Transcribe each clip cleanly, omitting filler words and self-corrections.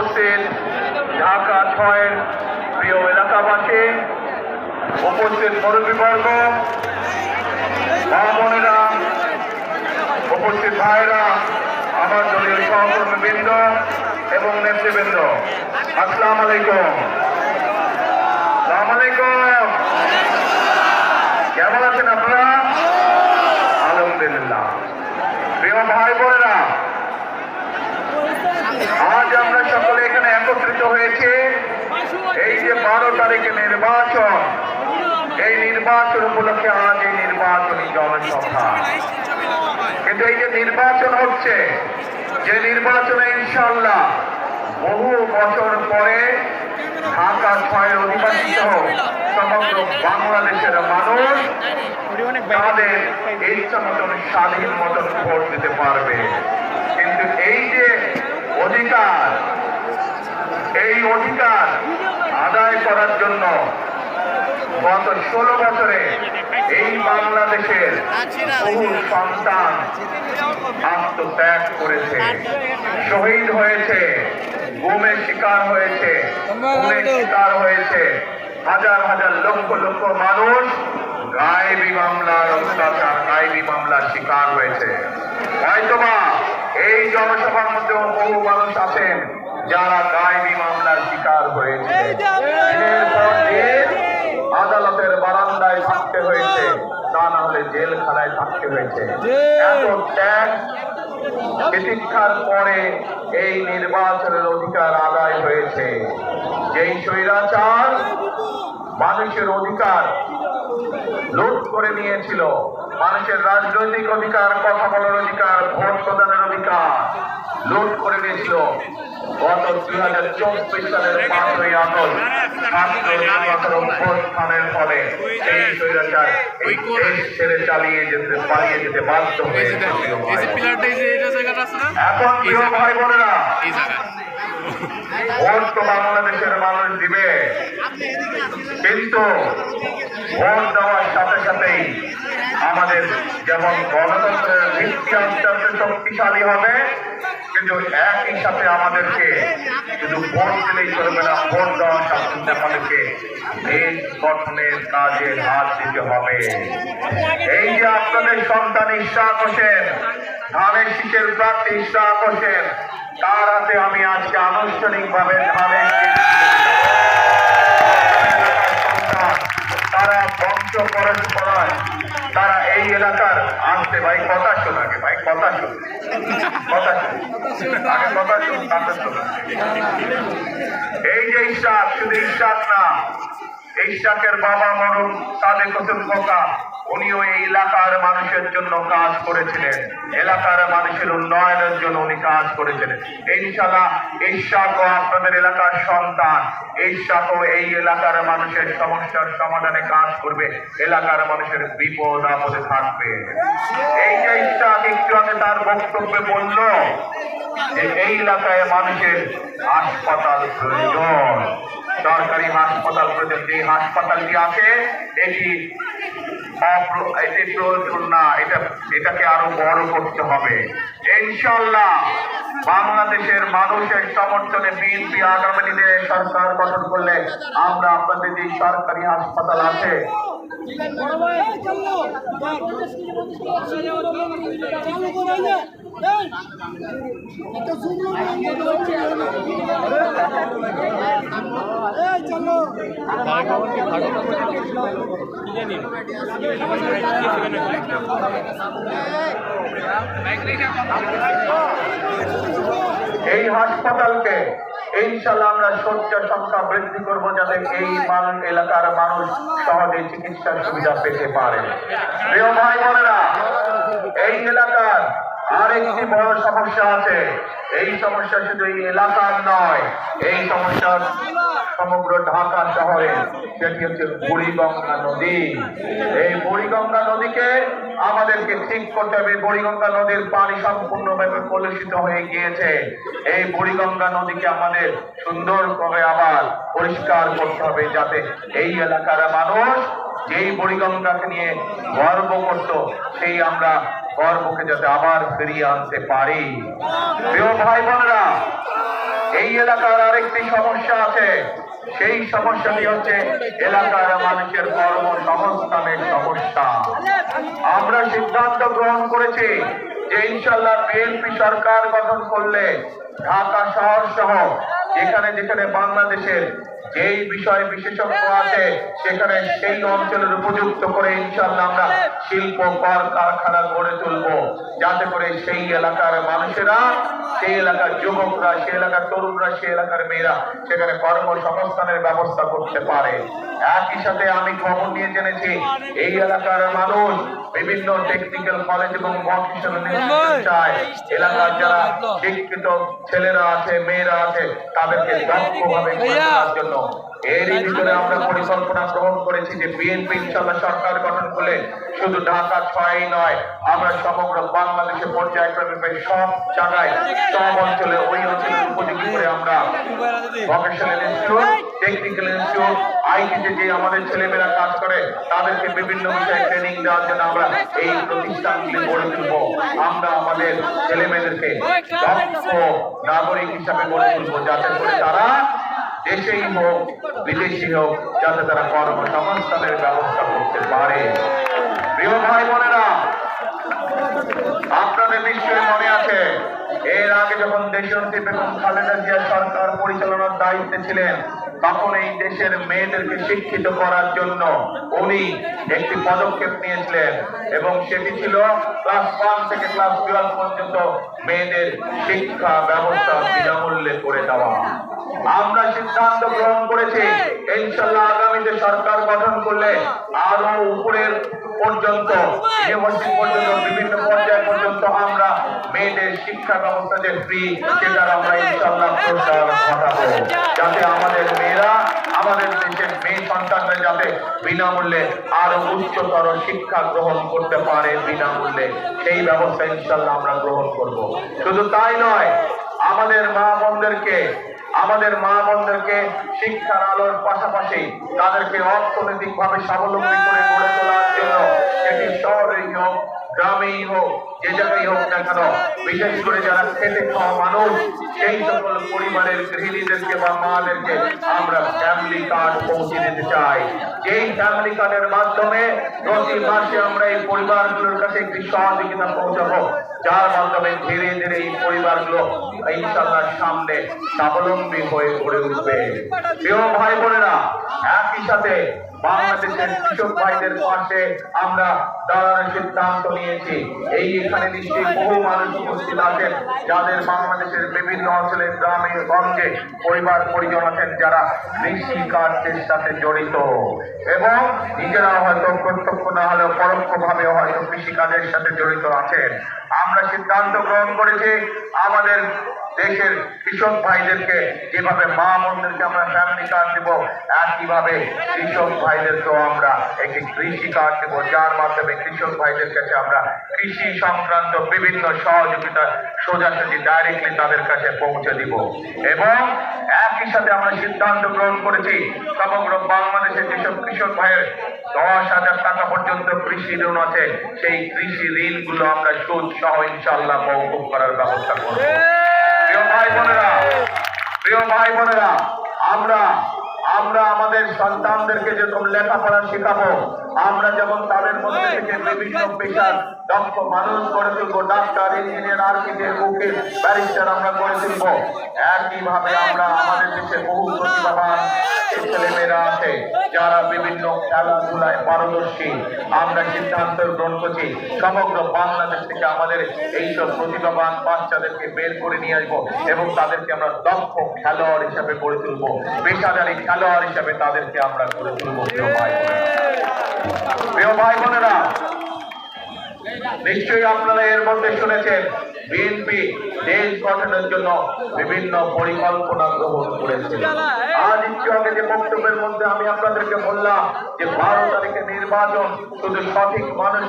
উপস্থিত ঢাকা ৬-এর প্রিয় এলাকাবাসী, উপস্থিত মুরব্বীবর্গ, মা বোনেরা, উপস্থিত ভাইরা, আমার দলীয় সহকর্মীবৃন্দ এবং নেতৃবৃন্দ, আসসালামু আলাইকুম। আসসালামু আলাইকুম। কেমন আছেন আপনারা? আলহামদুলিল্লাহ। প্রিয় ভাই বোনেরা, আজ আমরা সকলে এখানে একত্রিত হয়েছি এই যে 12 তারিখে নির্বাচন, এই নির্বাচন উপলক্ষে আজ এই নির্বাচনী জনসভা। কিন্তু এই যে নির্বাচন হচ্ছে, যে নির্বাচনে ইনশাআল্লাহ বহু বছর পরে ঢাকা ৬-এর অধিবাসী সহ সমগ্র বাংলাদেশের মানুষ তাদের ইচ্ছা মতন স্বাধীন মতন ভোট দিতে পারবে। কিন্তু এই যে অধিকার, এই অধিকার আদায় করার জন্য গত 16 বছরে এই বাংলাদেশের বহু সন্তান আত্মত্যাগ করেছে, শহীদ হয়েছে, গুমের শিকার হয়েছে, খুনের শিকার হয়েছে, হাজার হাজার লক্ষ লক্ষ মানুষ গায়েবী মামলার অত্যাচার, গায়েবী মামলার শিকার হয়েছে। হয়তোবা এই জনসভার মধ্যেও বহু মানুষ আছেন যারা গায়েবী মামলার শিকার হয়েছে। দিনের পর দিন আদালতের বারান্দায় থাকতে হয়েছে, তা না হলে জেলখানায় থাকতে হয়েছে। এত ত্যাগ প্রতীক্ষার পরে এই নির্বাচনের অধিকার আদায় হয়েছে। যেই স্বৈরাচার মানুষের অধিকার লুট করে নিয়েছিল, মানুষের রাজনৈতিক অধিকার, কথা বলার অধিকার, ভোট প্রদানের অধিকার লুট করে নিয়েছিল, গত 2024 সালের 5ই আগস্ট ছাত্র অভ্যুত্থানের ফলে এই স্বৈরাচার এই দেশ ছেড়ে পালিয়ে যেতে বাধ্য হয়েছে। এখন প্রিয় ভাই বোনেরা, ভোট তো বাংলাদেশের মানুষ দিবে, কিন্তু ভোট দেওয়ার সাথে সাথেই আমাদের যেমন গণতন্ত্রের ভিত্তি আস্তে আস্তে শক্তিশালী হবে, কিন্তু একই সাথে আমাদেরকে শুধু ভোট দিলেই চলবে না, ভোট দেওয়ার সাথে আমাদেরকে দেশ গঠনের কাজে হাত দিতে হবে। এই যে আপনাদের সন্তান ইশরাক হোসেন, ধানের শীষের প্রার্থী ইশরাক হোসেন, তার হাতে আমি আজকে আনুষ্ঠানিকভাবে ধানের তারা বংশ পরস্পরায় তারা এই এলাকার আসছে। ভাই কথা শোনাকে, ভাই কথা শোন, কথা শোন, আগে কথা শোন, তাতে শোন। এই যে ইশরাক, শুধু ইশরাক না, ইশরাকের বাবা মরহুম সাদেক হোসেন খোকা, উনিও এই এলাকার মানুষের জন্য কাজ করেছিলেন, এলাকার মানুষের উন্নয়নের জন্য উনি কাজ করেছিলেন। ইনশাআল্লাহ ইশরাকও আপনাদের এলাকার সন্তান, ইশরাকও এই এলাকার মানুষের সমস্যার সমাধানে কাজ করবে, এলাকার মানুষের বিপদ আপদে থাকবে। এই যে ইশরাক একটু আগে তার বক্তব্যে বলল যে এই এলাকায় মানুষের হাসপাতাল প্রয়োজন, সরকারি হাসপাতাল প্রয়োজন। যে হাসপাতালটি আছে এটি প্রয়োজন না, এটাকে আরো বড় করতে হবে। ইনশাআল্লাহ বাংলাদেশের মানুষের সমর্থনে বিএনপি আগামী দিনে সরকার গঠন করলে আমরা আপনাদের যে সরকারি হাসপাতাল আছে এই হাসপাতালকে ইনশাআল্লাহ আমরা শয্যা সংখ্যা বৃদ্ধি করব, যাতে এই এলাকার মানুষ সহজে চিকিৎসার সুবিধা পেতে পারে। প্রিয় ভাই বোনেরা, এই এলাকার আরেকটি বড় সমস্যা আছে। এই সমস্যা শুধু এই এলাকার নয়, এই সমস্যা সমগ্র ঢাকা শহরে, সেটি হচ্ছে বুড়িগঙ্গা নদী। এই বুড়িগঙ্গা নদীকে আমাদেরকে ঠিক করতে হবে। বুড়িগঙ্গা নদীর পানি সম্পূর্ণভাবে কলুষিত হয়ে গিয়েছে। এই বুড়িগঙ্গা নদীকে আমাদের সুন্দরভাবে আবার পরিষ্কার করতে হবে, যাতে এই এলাকার মানুষ যেই বুড়িগঙ্গাকে নিয়ে গর্ব করত, সেই আমরা গর্বকে যাতে আবার ফিরিয়ে আনতে পারি। প্রিয় ভাই বোনেরা, এই এলাকার আরেকটি সমস্যা আছে, সেই সমস্যাটি হচ্ছে এলাকার মানুষের কর্মসংস্থানের সমস্যা। আমরা সিদ্ধান্ত গ্রহণ করেছি যে ইনশাল্লাহ বিএনপি সরকার গঠন করলে ঢাকা শহর সহ যেখানে যেখানে বাংলাদেশের যেই বিষয় বিশেষজ্ঞ আছে সেখানে সেই অঞ্চলের উপযুক্ত করে ইনশাল্লাহ আমরা শিল্প কল কারখানা গড়ে তুলবো, যাতে করে সেই এলাকার মানুষেরা, সেই এলাকার যুবকরা, সেই এলাকার তরুণরা, সেই এলাকার মেয়েরা সেখানে কর্মসংস্থানের ব্যবস্থা করতে পারে। একই সাথে আমি খবর নিয়ে জেনেছি এই এলাকার মানুষ বিভিন্ন টেকনিক্যাল কলেজ এবং ভকেশনাল চায় এলাকার যারা শিক্ষিত ছেলেরা আছে, মেয়েরা আছে, তাদেরকে দক্ষভাবে করার জন্য এরই ভিতরে আমরা পরিকল্পনা গ্রহণ করেছি যে বিএনপি ইনশাল্লাহ সরকার গঠন করলে শুধু ঢাকা 6 নয়, আমরা সমগ্র বাংলাদেশে পর্যায়ক্রমে সব জায়গায়, সব অঞ্চলে, ওই অঞ্চলের উপযোগী করে আমরা ভকেশনাল ইনস্টিটিউট, টেকনিক্যাল ইনস্টিটিউট, আইটিতে যে আমাদের ছেলেমেয়েরা কাজ করে তাদেরকে বিভিন্ন বিষয়ে ট্রেনিং দেওয়ার জন্য আমরা এই প্রতিষ্ঠানগুলি গড়ে তুলব। আমরা আমাদের ছেলেমেয়েদেরকে দক্ষ নাগরিক হিসাবে গড়ে তুলব, যাতে করে তারা দেশেই হোক বিদেশি হোক যাতে তারা কর্মসংস্থানের ব্যবস্থা করতে পারে। প্রিয় ভাই বোনেরা, আপনাদের নিশ্চয়ই মনে আছে এর আগে যখন দেশনেত্রী বেগম খালেদা জিয়া সরকার পরিচালনার দায়িত্বে ছিলেন তখন এই দেশের মেয়েদেরকে শিক্ষিত করার জন্য উনি একটি পদক্ষেপ নিয়েছিলেন এবং সেটি ছিল ক্লাস 1 থেকে ক্লাস 12 পর্যন্ত মেয়েদের শিক্ষা ব্যবস্থা বিনামূল্যে করে দেওয়া। আমরা সিদ্ধান্ত গ্রহণ করেছি ইনশাআল্লাহ আগামীতে সরকার গঠন করলে আরো উপরের পর্যন্ত, ইউনিভার্সিটি পর্যন্ত, বিভিন্ন পর্যায় পর্যন্ত আমরা মেয়েদের শিক্ষা ব্যবস্থা যে ফ্রি, সেটার আমরা ইনশাআল্লাহ প্রসার ঘটাবো, যাতে আমাদের মেয়েরা, আমাদের দেশের মেয়ে সন্তানরা যাতে বিনামূল্যে আরো উচ্চতর শিক্ষা গ্রহণ করতে পারে বিনামূল্যে, সেই ব্যবস্থা ইনশাআল্লাহ আমরা গ্রহণ করব। শুধু তাই নয়, আমাদের মা বোনদেরকে শিক্ষার আলোর পাশাপাশি তাদেরকে অর্থনৈতিকভাবে স্বাবলম্বী করে গড়ে তোলার জন্য এটি শহরেই হোক, গ্রামেই হোক, যে জায়গায় হোক না কেন, বিশেষ করে যারা খেটে খাওয়া মানুষ সেই সকল পরিবারের গৃহিণীদেরকে বা মাদেরকে আমরা ফ্যামিলি কার্ড পৌঁছে দিতে চাই। যেই ফ্যামিলি কার্ডের মাধ্যমে প্রতি মাসে আমরা এই পরিবারগুলোর কাছে একটি সহযোগিতা পৌঁছাবো, যার মাধ্যমে ধীরে ধীরে এই পরিবারগুলো ইনশাআল্লাহ সামনে স্বাবলম্বী হয়ে গড়ে উঠবে। প্রিয় ভাই বোনেরা, একই সাথে বাংলাদেশের কৃষক ভাইদের পাশে আমরা দাঁড়ানোর সিদ্ধান্ত নিয়েছি। এই এখানে নিশ্চয়ই বহু মানুষ উপস্থিত আছেন যাদের বাংলাদেশের বিভিন্ন অঞ্চলে, গ্রামে গঞ্জে পরিবার পরিজন আছেন যারা কৃষি কার্যের সাথে জড়িত এবং নিজেরা হয়তো প্রত্যক্ষ না হলেও পরোক্ষভাবে হয়তো কৃষি কাজের সাথে জড়িত আছেন। আমরা সিদ্ধান্ত গ্রহণ করেছি আমাদের দেশের কৃষক ভাইদেরকে যেভাবে মা বোনদেরকে আমরা ফ্যামিলি কার্ড দেব, একইভাবে কৃষক ভাইদেরকেও আমরা একটি কৃষি কার্ড দেব, যার মাধ্যমে কৃষক ভাইদের কাছে আমরা কৃষি সংক্রান্ত বিভিন্ন সহযোগিতা সোজাসুজি ডাইরেক্টলি তাদের কাছে পৌঁছে দিব। এবং একই সাথে আমরা সিদ্ধান্ত গ্রহণ করেছি সমগ্র বাংলাদেশের যেসব কৃষক ভাইয়ের 10,000 টাকা পর্যন্ত কৃষি ঋণ আছে, সেই কৃষি ঋণগুলো আমরা সুদ সহ ইনশাআল্লাহ মওকুফ করার ব্যবস্থা করব। প্রিয় ভাই বোনেরা, আমরা আমাদের সন্তানদেরকে যেরকম লেখাপড়া শেখাবো, আমরা যেমন তাদের মধ্যে থেকে বিভিন্ন পেশার দক্ষ মানুষ গড়ে তুলবো, ডাক্তার, ইঞ্জিনিয়ার, আর্কিটেক্ট, উকিল, ব্যারিস্টার আমরা গড়ে তুলবো, একইভাবে আমরা আমাদের দেশে বহু প্রতিভাবান ছেলেমেয়েরা আছে যারা বিভিন্ন খেলাধুলায় পারদর্শী। আমরা সিদ্ধান্ত গ্রহণ করছি সমগ্র বাংলাদেশ থেকে আমাদের এইসব প্রতিভাবান বাচ্চাদেরকে বের করে নিয়ে আসবো এবং তাদেরকে আমরা দক্ষ খেলোয়াড় হিসাবে গড়ে তুলবো, পেশাদারী খেলোয়াড় হিসাবে তাদেরকে আমরা গড়ে তুলবো। প্রিয় ভাই বোনেরা, নিশ্চয়ই আপনারা এর মধ্যে শুনেছেন বিএনপি দেশ গঠনের জন্য বিভিন্ন পরিকল্পনা গ্রহণ করেছে। আজ একটু আগে যে বক্তব্যের মধ্যে আমি আপনাদেরকে বললাম যে 12 তারিখে নির্বাচন শুধু সঠিক মানুষ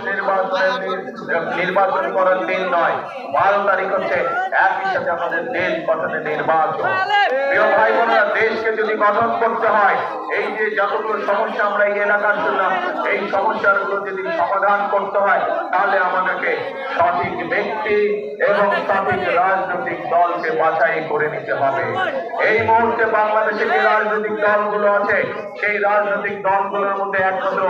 নির্বাচন করার দিন নয়, 12 তারিখ হচ্ছে একই সাথে আমাদের দেশ গঠনের নির্বাচন। প্রিয় ভাই বোনেরা, দেশকে যদি গঠন করতে হয়, এই যে যতগুলো সমস্যা আমরা এই এলাকার জন্য, এই সমস্যাগুলো যদি সমাধান করতে হয়, তাহলে আমাদেরকে সঠিক ব্যক্তি এবং সঠিক রাজনৈতিক দলকে বাছাই করে নিতে হবে। এই মুহূর্তে বাংলাদেশে যে রাজনৈতিক দলগুলো আছে, সেই রাজনৈতিক দলগুলোর মধ্যে একমাত্র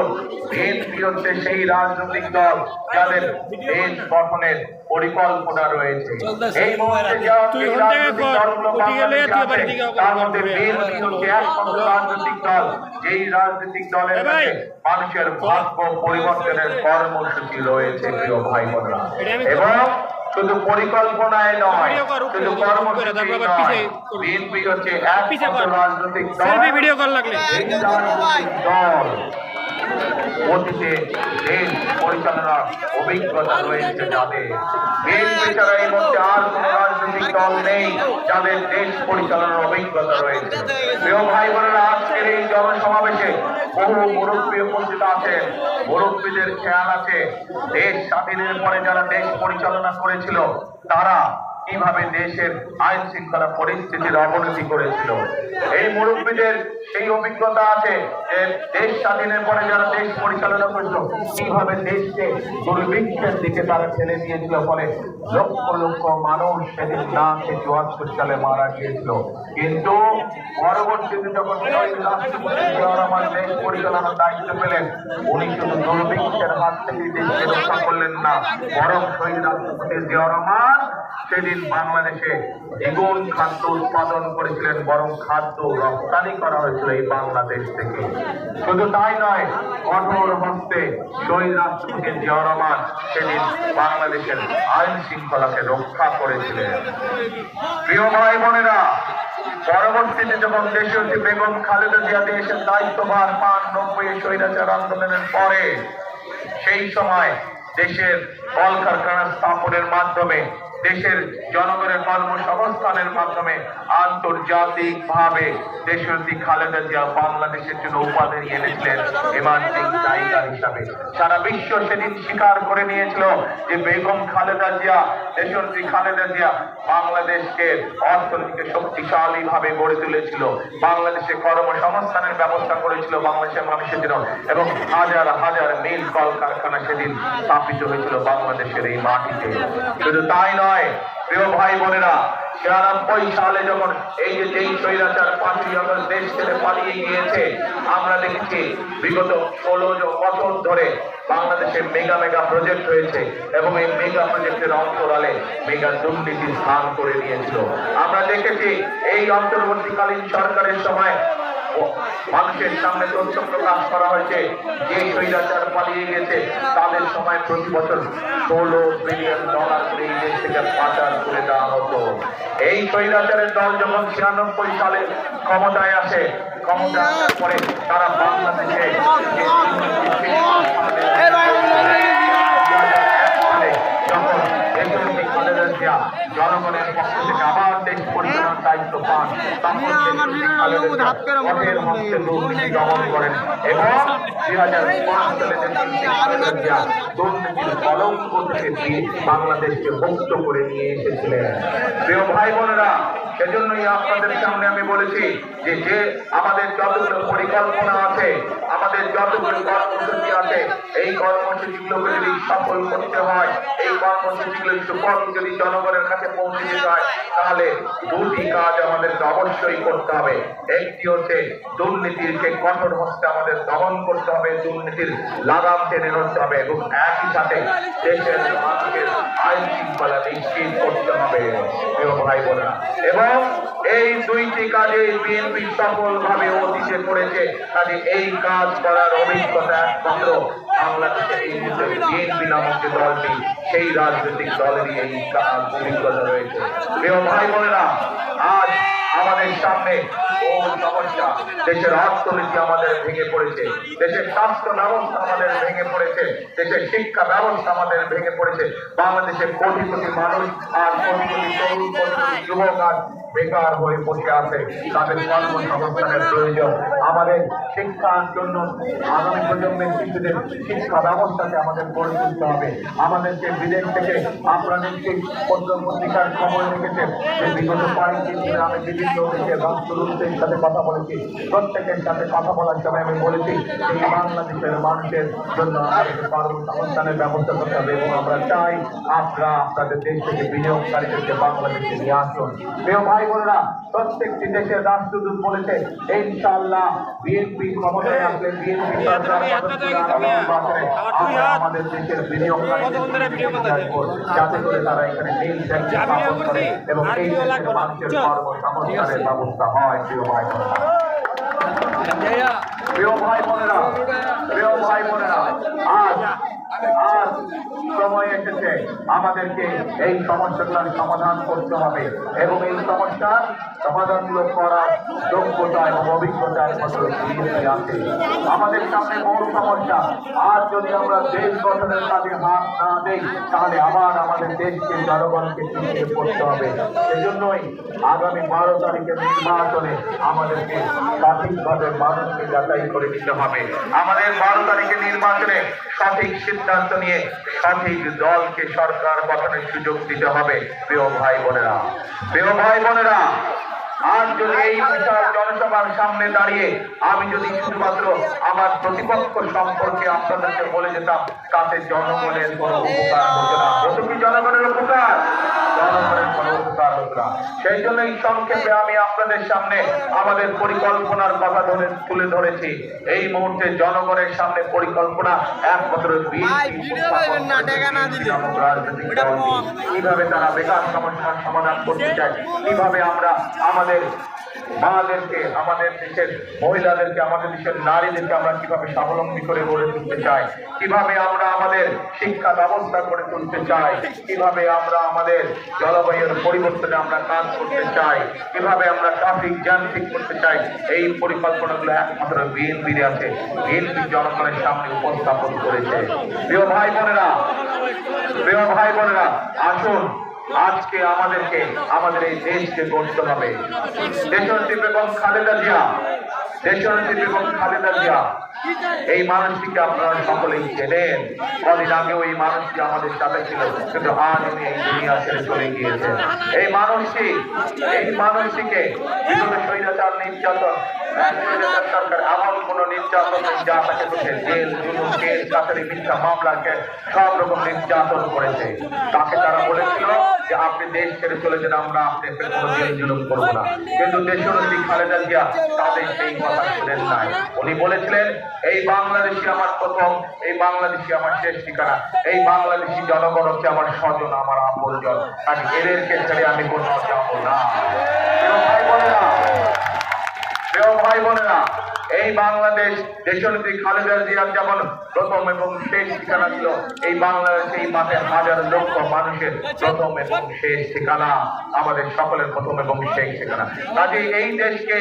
বিএনপি হচ্ছে সেই রাজনৈতিক দল যাদের দেশ গঠনের পরিকল্পনা রয়েছে। এই মুহূর্তে তার মধ্যে বিএনপি হচ্ছে একমাত্র রাজনৈতিক দল, যেই রাজনৈতিক দলের কাছে মানুষের ভাগ্য পরিবর্তনের কর্মসূচি রয়েছে, প্রিয় ভাই বোনেরা। এবং শুধু পরিকল্পনায় নয়, শুধু কর্মসূচি নয়, বিএনপি হচ্ছে একমাত্র রাজনৈতিক দল অতীতে দেশ পরিচালনার অভিজ্ঞতা রয়েছে যাদের। বিএনপি ছাড়া এই মধ্যে আর কোন রাজনৈতিক দল নেই যাদের দেশ পরিচালনার অভিজ্ঞতা রয়েছে। প্রিয় ভাই বোনেরা, আজকের এই জনসমাবেশে বহু মুরব্বী উপস্থিত আছেন। মুরব্বীদের খেয়াল আছে দেশ স্বাধীনের পরে যারা দেশ পরিচালনা করেছিল তারা কিভাবে দেশের আইন শৃঙ্খলা পরিস্থিতির অবনতি করেছিল। এই মুরব্বীদের সেই অভিজ্ঞতা আছে যে দেশ স্বাধীনের পরে যারা দেশ পরিচালনা করেছিল কিভাবে দেশকে দুর্ভিক্ষের দিকে তারা ঠেলে দিয়েছিল, ফলে লক্ষ লক্ষ মানুষ সেদিন না খেয়ে ৭৪ সালে মারা গিয়েছিল। কিন্তু পরবর্তীতে যখন রাষ্ট্রপতি জিয়াউর রহমান দেশ পরিচালনার দায়িত্ব পেলেন, উনি শুধু দুর্ভিক্ষের হাত থেকে দেশকে রক্ষা করলেন না, বরং শহীদ রাষ্ট্রপতি জিয়াউর রহমান সেদিন বাংলাদেশে দ্বিগুণ খাদ্য উৎপাদন করেছিলেন, বরং খাদ্য রপ্তানি করা হয়েছিল এই বাংলাদেশ থেকে। শুধু তাই নয়, কঠোর হস্তে শহীদ রাষ্ট্রপতি জিয়াউর রহমান সেদিন বাংলাদেশের আইন শৃঙ্খলাকে রক্ষা করেছিলেন। প্রিয় ভাই বোনেরা, পরবর্তীতে যখন দেশীয় বেগম খালেদা জিয়া দেশের দায়িত্বভার পান ৯০ স্বৈরাচার আন্দোলনের পরে, সেই সময় দেশের কলকারখানা স্থাপনের মাধ্যমে, দেশের জনগণের কর্মসংস্থানের মাধ্যমে আন্তর্জাতিক ভাবে দেশনেত্রী খালেদা জিয়া বাংলাদেশের জন্য উপাধি এনেছিলেন এমার্জিং টাইগার হিসাবে। সারা বিশ্ব সেদিন স্বীকার করে নিয়েছিল যে বেগম খালেদা জিয়া, দেশনেত্রী খালেদা জিয়া বাংলাদেশকে অর্থনীতিকে শক্তিশালী ভাবে গড়ে তুলেছিল, বাংলাদেশে কর্মসংস্থানের ব্যবস্থা করেছিল বাংলাদেশের মানুষের জন্য, এবং হাজার হাজার মিল কলকারখানা সেদিন স্থাপিত হয়েছিল বাংলাদেশের এই মাটিতে। শুধু তাই নয়, প্রিয় ভাই বোনেরা, ৯৬ সালে যখন এই যে যেই স্বৈরাচার ৫ই আগস্ট দেশ ছেড়ে পালিয়ে গিয়েছে, আমরা দেখেছি বিগত ১৬ বছর ধরে বাংলাদেশে মেগা মেগা প্রজেক্ট হয়েছে এবং এই মেগা প্রজেক্টের অন্তরালে মেগা দুর্নীতি স্থান করে নিয়েছিল। আমরা দেখেছি এই অন্তর্বর্তীকালীন সরকারের সময় মানুষের সামনে তথ্য প্রকাশ করা হয়েছে যে স্বৈরাচার পালিয়ে গেছে তাদের সময় প্রতি বছর $১৬ বিলিয়ন করে এই দেশ থেকে পাচার করে দেওয়া হতো। এই স্বৈরাচারের দল যখন ৯৬ সালে ক্ষমতায় আসে, ক্ষমতা আসার পরে তারা বাংলাদেশে যখন জনগণের পক্ষ থেকে আবার দেশ পরিচালনার দায়িত্ব পান, তখন দমন করেন এবং ২০০৫ সালে দুর্নীতির কলঙ্ক থেকে বাংলাদেশকে মুক্ত করে নিয়ে এসেছিলেন। প্রিয় ভাই বোনেরা, সেজন্যই আপনাদের সামনে আমি বলেছি যে যে আমাদের যতগুলো পরিকল্পনা আছে, আমাদের যতগুলো কর্মসূচি আছে, এই কর্মসূচিগুলোকে যদি সফল করতে হয়, এই কর্মসূচিগুলো যদি জনগণের কাছে পৌঁছে দিতে হয়, তাহলে দুটি কাজ আমাদেরকে অবশ্যই করতে হবে। একটি হচ্ছে দুর্নীতিকে কঠোর হস্তে আমাদের দমন করতে হবে, দুর্নীতির লাগাম টেনে ধরতে হবে, এবং একই সাথে দেশের মানুষের আইন শৃঙ্খলা নিশ্চিত করতে হবে, প্রিয় ভাই বোনেরা। এবং এই দুইটি কাজে বিএনপি সফলভাবে অতীতে করেছে, কাজে এই কাজ করার অভিজ্ঞতা একমাত্র বাংলাদেশের এই বিএনপি নামক যে দলটি, সেই রাজনৈতিক দলেরই এই অভিজ্ঞতা রয়েছে। প্রিয় ভাই বোনেরা, আজ আমাদের সামনে বহু সমস্যা, দেশের অর্থনীতি আমাদের ভেঙে পড়েছে, দেশের স্বাস্থ্য ব্যবস্থা আমাদের ভেঙে পড়েছে, দেশের শিক্ষা ব্যবস্থা আমাদের ভেঙে পড়েছে, বাংলাদেশের কোটি কোটি মানুষ আর কোটি কোটি তরুণ, কোটি কোটি যুবক আর বেকার হয়ে বসে আছে, তাদের কর্মসংস্থানের প্রয়োজন। আমাদের শিক্ষার জন্য আগামী প্রজন্মের শিশুদের শিক্ষা ব্যবস্থাকে আমাদের গড়ে তুলতে হবে। আমাদেরকে বিদেশ থেকে আপনারা নিশ্চয়ই পত্রিকার খবর রেখেছেন যে বিগত কয়েকদিন ধরে আমি বিভিন্ন দেশের রাষ্ট্রদূতের সাথে কথা বলেছি। প্রত্যেকের সাথে কথা বলার সময় আমি বলেছি যে বাংলাদেশের মানুষের জন্য আমাদের কর্মসংস্থানের ব্যবস্থা করতে হবে এবং আমরা চাই আপনারা আপনাদের দেশ থেকে বিনিয়োগকারীদেরকে বাংলাদেশে নিয়ে আসুন। প্রিয় ভাই বোনেরা, প্রত্যেকটি দেশের রাষ্ট্রদূত বলেছে ইনশাআল্লাহ বিএনপি ক্ষমতায় আসলে বিএনপি সরকার আমরা আমাদের দেশের বিনিয়োগকারীদের যাতে করে তারা এখানে নীল ট্যাক্স স্থাপন করে এবং এই দেশের মানুষের কর্মসংস্থানের ব্যবস্থা হয়। প্রিয় ভাই বোনেরা, প্রিয় ভাই বোনেরা, আজ সময় এসেছে আমাদেরকে এই সমস্যাগুলোর সমাধান করতে হবে এবং এই সমস্যার সমাধানগুলো করার যোগ্যতা এবং অভিজ্ঞতা আছে। আমাদের সামনে বড় সমস্যা, আজ যদি আমরা দেশ গঠনের কাজে হাত না দেই তাহলে আবার আমাদের দেশকে জনগণকে পিছিয়ে পড়তে হবে। সেজন্যই আগামী 12 তারিখের নির্বাচনে আমাদেরকে সঠিকভাবে মানুষকে যাচাই করে নিতে হবে। আমাদের 12 তারিখের নির্বাচনে সঠিক সিদ্ধান্ত নিয়ে সঠিক দলকে সরকার গঠনের সুযোগ দিতে হবে। প্রিয় ভাই বোনেরা, প্রিয় ভাই বোনেরা, আজ যদি এই বিশাল জনসভার সামনে দাঁড়িয়ে আমি যদি শুধুমাত্র আমার প্রতিপক্ষ সম্পর্কে আপনাদেরকে বলে যেতাম তাতে জনগণের কোনো উপকার হতো না। হতো কি জনগণের উপকার? জনগণের কোনো উপকার হতো না। সেই জন্য এই সংক্ষেপে আমি আপনাদের সামনে আমাদের পরিকল্পনার কথা তুলে ধরেছি। এই মুহূর্তে জনগণের সামনে পরিকল্পনা একমাত্র কিভাবে তারা বেকার সমস্যার সমাধান করতে চায়, কিভাবে আমরা আমাদের মাদেরকে, আমাদের দেশের মহিলাদেরকে, আমাদের দেশের নারীদেরকে আমরা কিভাবে স্বাবলম্বী করে গড়ে তুলতে চাই, কিভাবে আমরা আমাদের শিক্ষা ব্যবস্থা করে তুলতে চাই, কিভাবে আমরা আমাদের জলবায়ুর পরিবর্তনে আমরা কাজ করতে চাই, কিভাবে আমরা ট্রাফিক জ্যাম ঠিক করতে চাই, এই পরিকল্পনাগুলো একমাত্র বিএনপির আছে। বিএনপি জনগণের সামনে উপস্থাপন করেছে। প্রিয় ভাই বোনেরা, প্রিয় ভাই বোনেরা, আসুন আজকে আমাদেরকে আমাদের এই দেশকে গড়তে হবে। দেশনেত্রী বেগম খালেদা জিয়া, দেশনেত্রী বেগম খালেদা জিয়া এই মানুষটিকে আপনারা সকলেই চেনেন। কদিন আগেও এই মানুষটি আমাদের সাথে ছিল, কিন্তু আজ উনি এই দুনিয়া ছেড়ে চলে গিয়েছেন। এই মানুষটিকে স্বৈরাচার নির্যাতন, সরকার এমন কোন নির্যাতন যা তাকে করছে, জেল, জুলুম, কেস, কাছারি, মিথ্যা মামলাকে সব রকম নির্যাতন করেছে। তাকে তারা বলেছিল যে আপনি দেশ ছেড়ে চলে যান, আমরা আপনাকে কোনো জেল জুলুম করবো না। কিন্তু দেশনেত্রী খালেদা জিয়া তাদের সেই কথা শুনেন নাই। উনি বলেছিলেন এই বাংলাদেশি আমার প্রথম, এই বাংলাদেশি আমার শেষ ঠিকানা, এই বাংলাদেশি জনগণ হচ্ছে আমার স্বজন, আমার আপনজন, আর এদেরকে ছেড়ে আমি কোথাও যাবো না। ভাই বোনেরা, প্রিয় ভাই বোনেরা, এই বাংলাদেশ দেশনেত্রী খালেদা জিয়ার যেমন প্রথম এবং শেষ ঠিকানা ছিল, এই বাংলাদেশ এই মাঠে হাজার লক্ষ মানুষের প্রথম এবং শেষ ঠিকানা, আমাদের সকলের প্রথম এবং শেষ ঠিকানা। কাজে এই দেশকে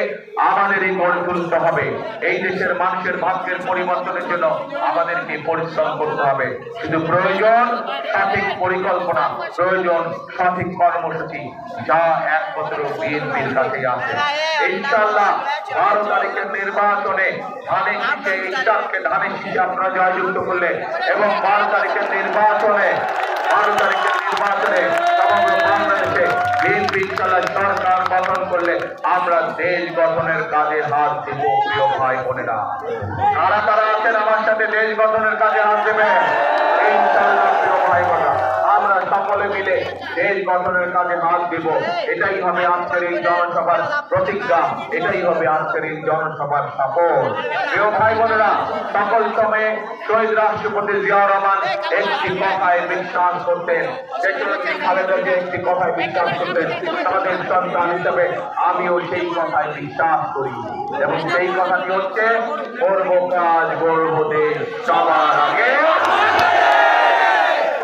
আমাদেরই গড়ে তুলতে হবে। এই দেশের মানুষের ভাগ্যের পরিবর্তনের জন্য আমাদেরকে পরিশ্রম করতে হবে। শুধু প্রয়োজন সঠিক পরিকল্পনা, প্রয়োজন সঠিক কর্মসূচি, যা একমাত্র বিএনপির কাছে আছে। ইনশাআল্লাহ 12 তারিখের নির্বাচনে ধানের শীষে আপনারা জয়যুক্ত করলে এবং 12 তারিখের নির্বাচনে সমগ্র বাংলাদেশে বিএনপি ইনশাআল্লাহ সরকার গঠন করলে আমরা দেশ গঠনের কাজে হাত দেব। প্রিয় ভাই বোনেরা, কারা কারা আছেন আমার সাথে দেশ গঠনের কাজে হাত দেবেন? ইনশাআল্লাহ প্রিয় ভাই বোনেরা, আমরা সকলে মিলে দেশ গঠনের কাজে হাত দেব। এটাই হবে আজকের এই জনসভার প্রতিজ্ঞা, এটাই হবে আজকের এই জনসভার সফল। প্রিয় ভাই বোনেরা, সকল সময়ে শহীদ রাষ্ট্রপতি জিয়াউর রহমান একটি কথায় বিশ্বাস করতেন, দেশনেত্রী খালেদা জিয়া একটি কথায় বিশ্বাস করতেন, তাদের সন্তান হিসেবে আমিও সেই কথায় বিশ্বাস করি এবং সেই কথাটি হচ্ছে করবো কাজ, গড়বো দেশ, সবার আগে।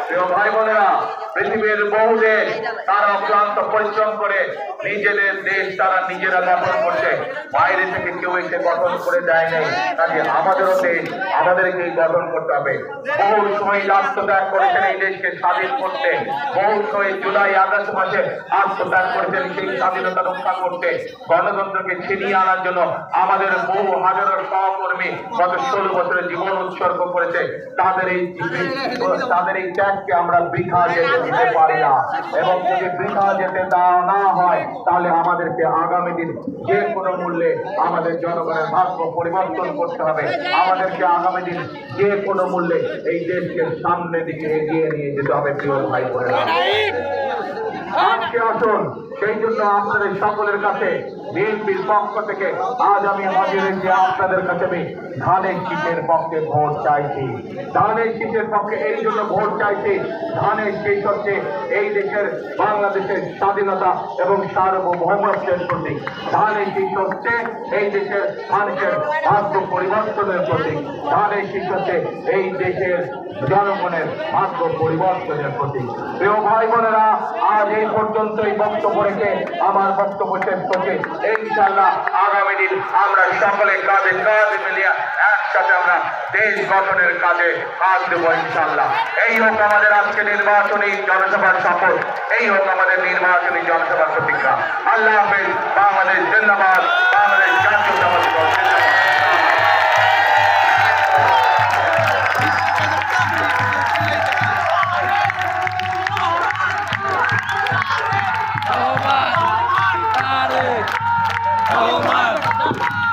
প্রিয় ভাই বোনেরা, পৃথিবীর বহু দেশ তারা অক্লান্ত পরিশ্রম করে নিজেদের দেশ তারা নিজেরা গঠন করছে, বাইরে থেকে কেউ এসে গঠন করে দেয় নাই। কাজে আমাদেরও দেশ আমাদেরকেই গঠন করতে হবে। বহু সময় আত্মত্যাগ করেছেন এই দেশকে স্বাধীন করতে, বহু সময় জুলাই আগস্ট মাসে আত্মত্যাগ করেছেন সেই স্বাধীনতা রক্ষা করতে, গণতন্ত্রকে ছিনিয়ে আনার জন্য আমাদের বহু হাজারো সহকর্মী গত 16 বছরে জীবন উৎসর্গ করেছে। তাদের এই ত্যাগকে আমরা বৃথা যেতে দিতে পারি না, এবং যদি বৃথা যেতে দেওয়া না হয় তাহলে আমাদেরকে আগামী দিন যে কোনো মূল্যে আমাদের জনগণের ভাগ্য পরিবর্তন করতে হবে। আমাদেরকে আগামী দিন যে কোনো মূল্যে এই দেশকে সামনের দিকে এগিয়ে নিয়ে যেতে হবে। প্রিয় ভাই বোনেরা, আজকে আসুন সেই জন্য আপনাদের সকলের কাছে বিএনপির পক্ষ থেকে আজ আমি হাজির হয়েছি। আপনাদের কাছে আমি ধানের শীষের পক্ষে ভোট চাইছি। ধানের শীষের পক্ষে এই জন্য ভোট চাইছি, ধানের শীষ হচ্ছে এই দেশের বাংলাদেশের স্বাধীনতা এবং সার্বভৌমত্বের প্রতীক। ধানের শীষ হচ্ছে এই দেশের মানুষের ভাগ্য পরিবর্তনের প্রতীক। ধানের শীষ হচ্ছে এই দেশের জনগণের ভাগ্য পরিবর্তনের প্রতীক। প্রিয় ভাই বোনেরা, আজ এই পর্যন্তই বক্তব্য রেখে আমার বক্তব্য শেষ করছি। ইনশাআল্লাহ আগামী দিন আমরা সকলে কাঁধে কাঁধ মিলিয়ে একসাথে আমরা দেশ গঠনের কাজে কাজ দেবো ইনশাআল্লাহ। এই হোক আমাদের আজকে নির্বাচনী জনসভার শপথ, এই হোক আমাদের নির্বাচনী জনসভার প্রতিজ্ঞা। আল্লাহ হাফেজ। বাংলাদেশ জিন্দাবাদ, বাংলাদেশ জাতীয়তাবাদী দল জিন্দাবাদ। Omar!